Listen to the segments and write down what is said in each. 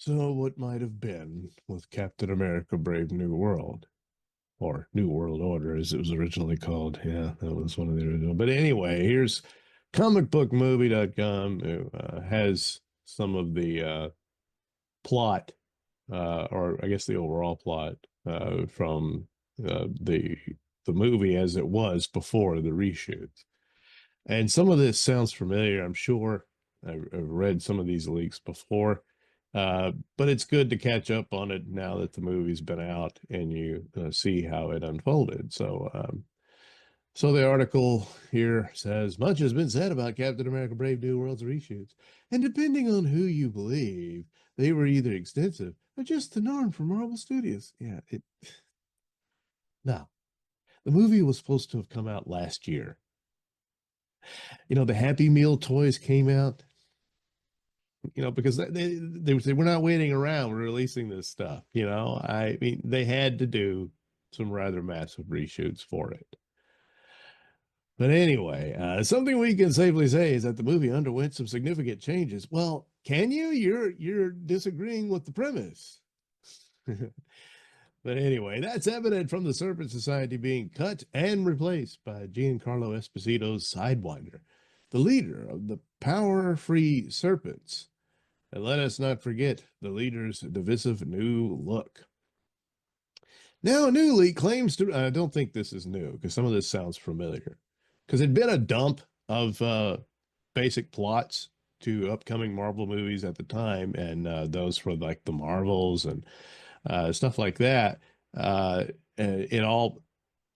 So, what might have been with Captain America Brave New World, or New World Order as it was originally called? Yeah, that was one of the original. But anyway, here's comicbookmovie.com, who has some of the plot, or I guess the overall plot from the movie as it was before the reshoots. And some of this sounds familiar, I'm sure. I've read some of these leaks before, but it's good to catch up on it now that the movie's been out and you see how it unfolded. So the article here says much has been said about Captain America: Brave New World's reshoots, and depending on who you believe, they were either extensive or just the norm for Marvel Studios. Yeah, it. Now, the movie was supposed to have come out last year. The Happy Meal toys came out, because they were not waiting around releasing this stuff. I mean, they had to do some rather massive reshoots for it. But anyway, something we can safely say is that the movie underwent some significant changes. Well, can you? You're disagreeing with the premise. But anyway, that's evident from the Serpent Society being cut and replaced by Giancarlo Esposito's Sidewinder, the leader of the power-free Serpents. And let us not forget the leader's divisive new look. Now, a new leak claims to, I don't think this is new because some of this sounds familiar, because it'd been a dump of basic plots to upcoming Marvel movies at the time, and those for like the Marvels and stuff like that. It all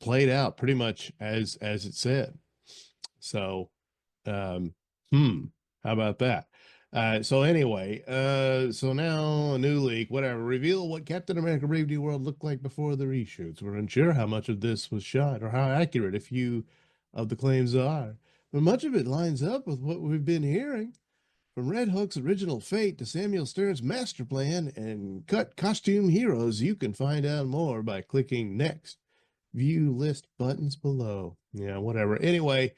played out pretty much as it said. So, um, how about that? So anyway, so now a new leak, whatever, reveal what Captain America Brave New World looked like before the reshoots. We're unsure how much of this was shot or how accurate a few of the claims are, but much of it lines up with what we've been hearing. From Red Hook's original fate to Samuel Stern's master plan and cut costume heroes, you can find out more by clicking next. View list buttons below. Yeah, whatever. Anyway,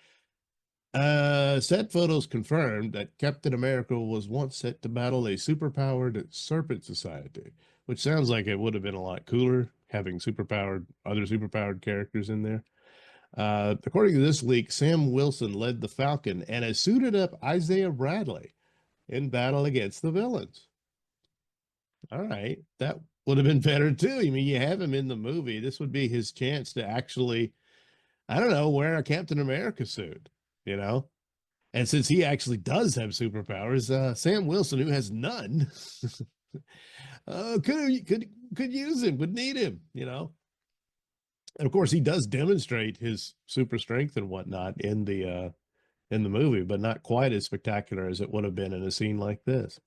set photos confirmed that Captain America was once set to battle a superpowered Serpent Society, which sounds like it would have been a lot cooler having other superpowered characters in there. According to this leak, Sam Wilson led the Falcon and has suited up Isaiah Bradley in battle against the villains. All right, that would have been better too. I mean, you have him in the movie. This would be his chance to actually, I don't know, wear a Captain America suit, you know? And since he actually does have superpowers, Sam Wilson, who has none, could use him, would need him. And of course, he does demonstrate his super strength and whatnot in the movie, but not quite as spectacular as it would have been in a scene like this.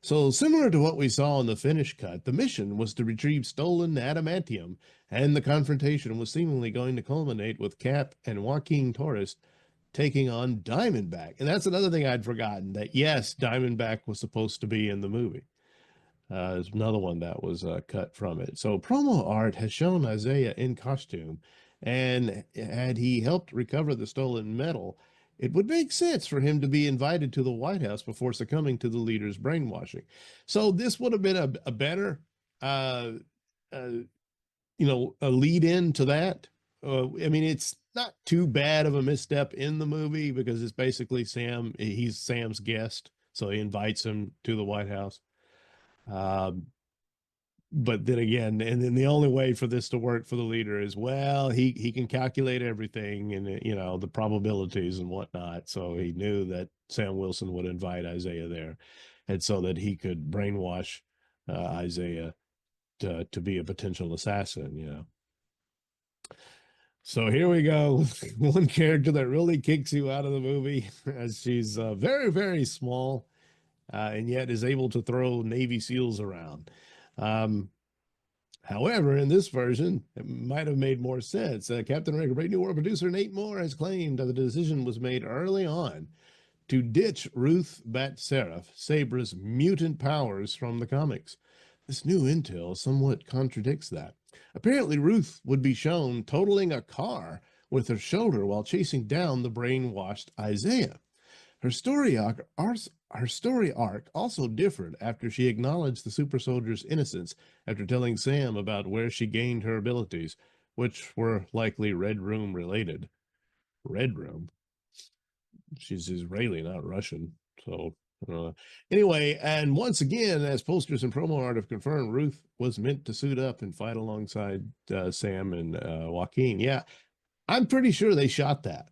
So, similar to what we saw in the finish cut, the mission was to retrieve stolen adamantium, and the confrontation was seemingly going to culminate with Cap and Joaquin Torres taking on Diamondback. And that's another thing I'd forgotten, that yes, Diamondback was supposed to be in the movie. There's another one that was cut from it. So promo art has shown Isaiah in costume, and had he helped recover the stolen metal, it would make sense for him to be invited to the White House before succumbing to the leader's brainwashing. So this would have been a better, a lead in to that. I mean, it's not too bad of a misstep in the movie because it's basically he's Sam's guest, so he invites him to the White House. But then again, and then the only way for this to work for the leader is, well, he can calculate everything and the probabilities and whatnot. So he knew that Sam Wilson would invite Isaiah there, and so that he could brainwash Isaiah to be a potential assassin. So here we go. One character that really kicks you out of the movie, as she's very, very small, and yet is able to throw Navy SEALs around. However, in this version, it might have made more sense. Captain America Brave New World producer Nate Moore has claimed that the decision was made early on to ditch Ruth Bat-Seraph, Sabra's mutant powers from the comics. This new intel somewhat contradicts that. Apparently, Ruth would be shown totaling a car with her shoulder while chasing down the brainwashed Isaiah. Her her story arc also differed after she acknowledged the super soldier's innocence after telling Sam about where she gained her abilities, which were likely Red Room related. Red Room? She's Israeli, not Russian. So, anyway, and once again, as posters and promo art have confirmed, Ruth was meant to suit up and fight alongside Sam and Joaquin. Yeah, I'm pretty sure they shot that.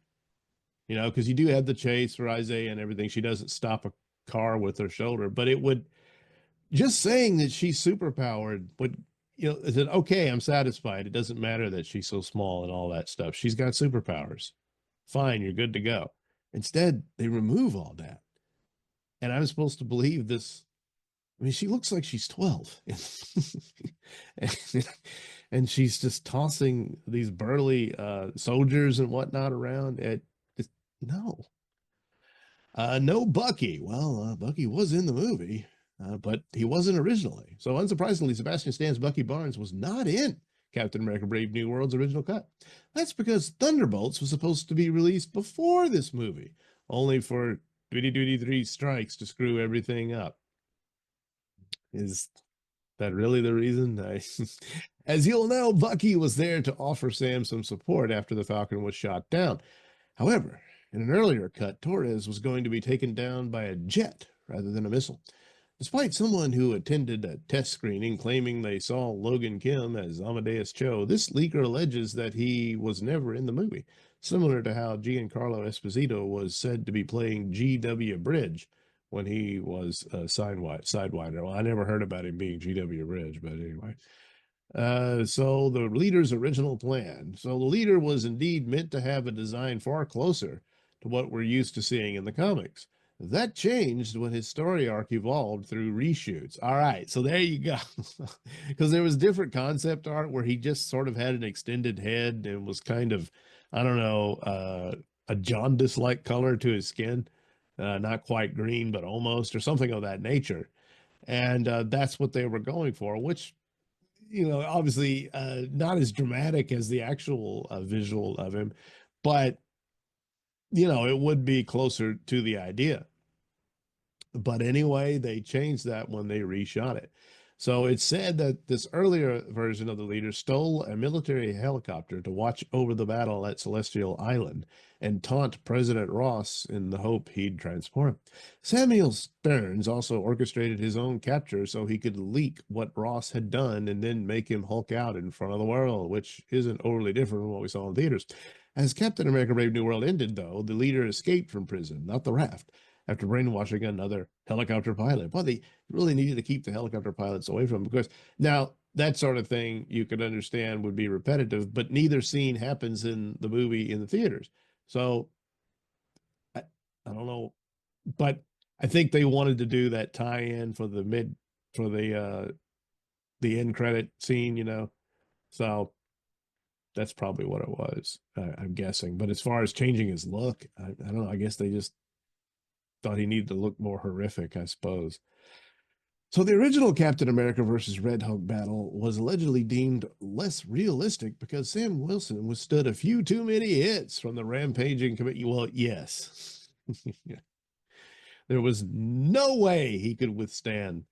Because you do have the chase for Isaiah and everything. She doesn't stop a car with her shoulder, but it would just saying that she's superpowered would, is it okay? I'm satisfied. It doesn't matter that she's so small and all that stuff. She's got superpowers. Fine, you're good to go. Instead, they remove all that. And I'm supposed to believe this. I mean, she looks like she's 12. and she's just tossing these burly soldiers and whatnot around. No. No Bucky. Well, Bucky was in the movie, but he wasn't originally. So unsurprisingly, Sebastian Stan's Bucky Barnes was not in Captain America Brave New World's original cut. That's because Thunderbolts was supposed to be released before this movie, only for 3 strikes to screw everything up. Is that really the reason? As you'll know, Bucky was there to offer Sam some support after the Falcon was shot down. However, in an earlier cut, Torres was going to be taken down by a jet rather than a missile. Despite someone who attended a test screening claiming they saw Logan Kim as Amadeus Cho, this leaker alleges that he was never in the movie, similar to how Giancarlo Esposito was said to be playing G.W. Bridge when he was Sidewinder. Well, I never heard about him being G.W. Bridge, but anyway. So the leader's original plan. So the leader was indeed meant to have a design far closer to what we're used to seeing in the comics. That changed when his story arc evolved through reshoots. All right, so there you go. Because there was different concept art where he just sort of had an extended head and was kind of, I don't know, a jaundice-like color to his skin. Not quite green, but almost, or something of that nature. And that's what they were going for, which, obviously not as dramatic as the actual visual of him, but it would be closer to the idea. But anyway, they changed that when they reshot it. So it's said that this earlier version of the leader stole a military helicopter to watch over the battle at Celestial Island and taunt President Ross in the hope he'd transform. Samuel Stearns also orchestrated his own capture so he could leak what Ross had done and then make him Hulk out in front of the world, which isn't overly different from what we saw in theaters. As Captain America Brave New World ended, though, the leader escaped from prison, not the raft, after brainwashing another helicopter pilot. Well, they really needed to keep the helicopter pilots away from him, because now that sort of thing you could understand would be repetitive, but neither scene happens in the movie in the theaters. So I don't know, but I think they wanted to do that tie-in for the end credit scene, so that's probably what it was, I'm guessing. But as far as changing his look, I don't know. I guess they just thought he needed to look more horrific, I suppose. So the original Captain America versus Red Hulk battle was allegedly deemed less realistic because Sam Wilson withstood a few too many hits from the rampaging committee. Well, yes. There was no way he could withstand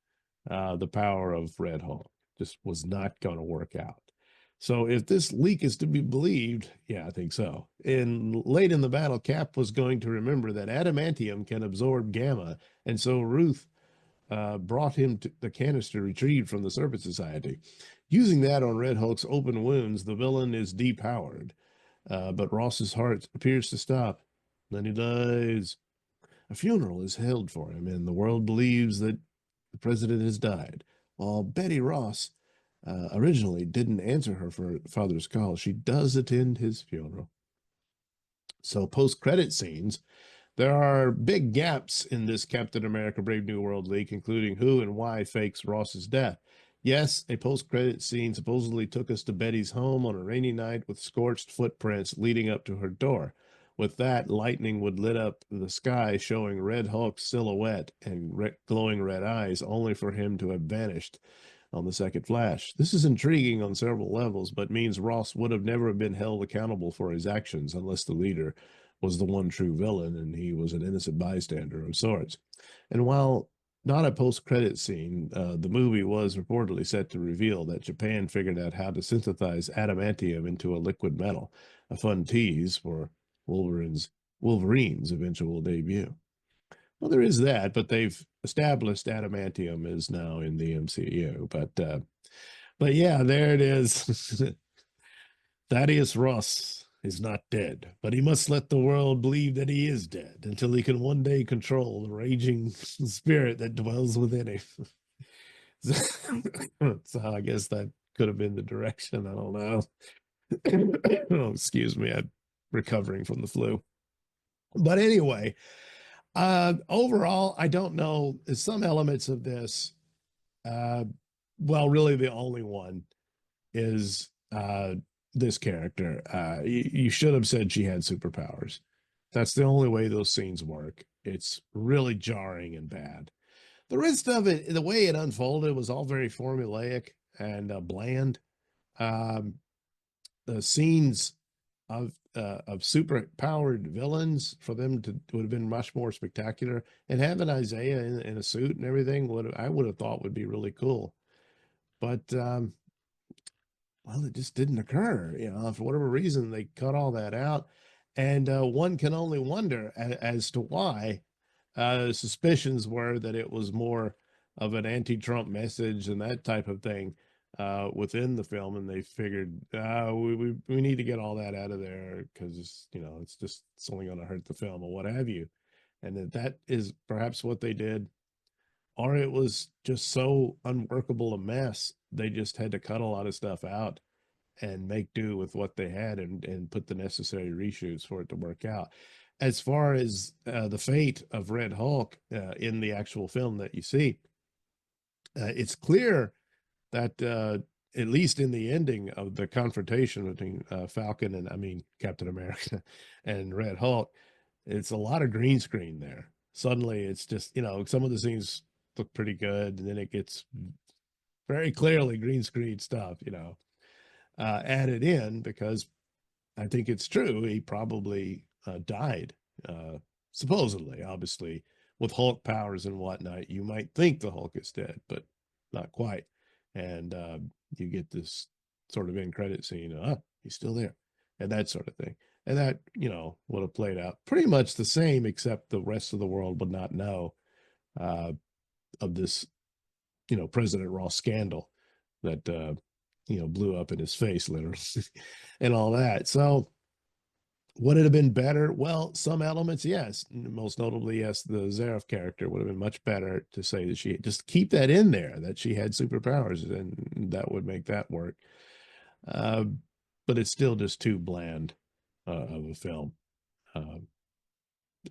the power of Red Hulk. Just was not going to work out. So if this leak is to be believed, yeah, I think so. Late in the battle, Cap was going to remember that adamantium can absorb gamma, and so Ruth brought him to the canister retrieved from the Serpent Society. Using that on Red Hulk's open wounds, the villain is depowered, but Ross's heart appears to stop. Then he dies. A funeral is held for him, and the world believes that the president has died. While Betty Ross originally didn't answer her father's call, she does attend his funeral. So post-credit scenes, there are big gaps in this Captain America Brave New World leak, including who and why fakes Ross's death. Yes, a post-credit scene supposedly took us to Betty's home on a rainy night with scorched footprints leading up to her door. With that, lightning would lit up the sky, showing Red Hulk's silhouette and glowing red eyes, only for him to have vanished on the second flash. This is intriguing on several levels, but means Ross would have never been held accountable for his actions unless the leader was the one true villain, and he was an innocent bystander of sorts. And while not a post-credit scene, the movie was reportedly set to reveal that Japan figured out how to synthesize adamantium into a liquid metal, a fun tease for Wolverine's eventual debut. Well, there is that, but they've established adamantium is now in the MCU. But yeah, there it is. Thaddeus Ross is not dead, but he must let the world believe that he is dead until he can one day control the raging spirit that dwells within him. So I guess that could have been the direction. I don't know. Oh, excuse me. I'm recovering from the flu. But anyway, overall, I don't know. Some elements of this, uh, well, really the only one is this character. You should have said she had superpowers. That's the only way those scenes work. It's really jarring and bad. The rest of it, the way it unfolded, was all very formulaic and bland. Um, the scenes of super powered villains for them to would have been much more spectacular, and having Isaiah in a suit and everything I would have thought would be really cool. But well, it just didn't occur. For whatever reason, they cut all that out. And one can only wonder as to why. Suspicions were that it was more of an anti-Trump message and that type of thing within the film. And they figured we need to get all that out of there because, it's only going to hurt the film or what have you. And that is perhaps what they did. Or it was just so unworkable a mess, they just had to cut a lot of stuff out and make do with what they had and put the necessary reshoots for it to work out. As far as the fate of Red Hulk in the actual film that you see, it's clear that at least in the ending of the confrontation between Falcon and Captain America and Red Hulk, it's a lot of green screen there. Suddenly, it's just some of the scenes look pretty good, and then it gets very clearly green screen stuff, added in because I think it's true. He probably died, supposedly, obviously, with Hulk powers and whatnot. You might think the Hulk is dead, but not quite. And you get this sort of end credit scene. He's still there, and that sort of thing. And that, would have played out pretty much the same, except the rest of the world would not know of this, President Ross scandal that, blew up in his face, literally, and all that. So, would it have been better? Well, some elements, yes. Most notably, yes, the Zaref character would have been much better to say that she just keep that in there, that she had superpowers, and that would make that work. But it's still just too bland of a film.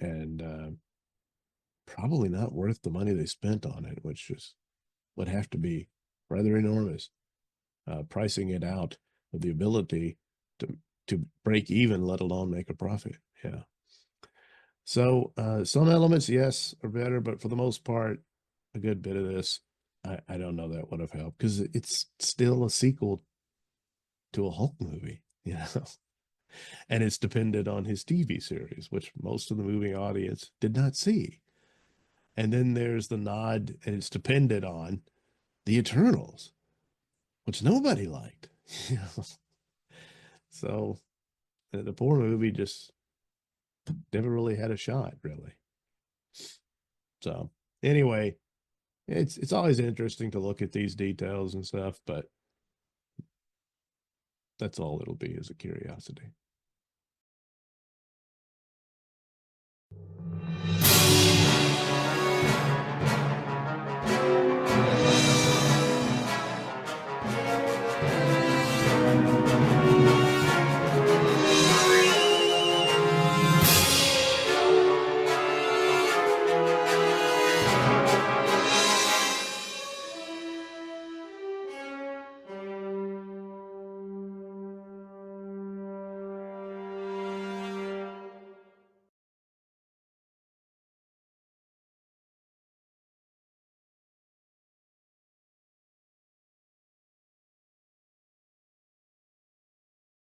And probably not worth the money they spent on it, which would have to be rather enormous. Pricing it out of the ability to break even, let alone make a profit. Yeah. So some elements, yes, are better, but for the most part, a good bit of this, I don't know that would have helped because it's still a sequel to a Hulk movie, and it's dependent on his TV series, which most of the movie audience did not see. And then there's the nod, and it's dependent on the Eternals, which nobody liked. So the poor movie just never really had a shot, really. So anyway, it's always interesting to look at these details and stuff, but that's all it'll be, is a curiosity.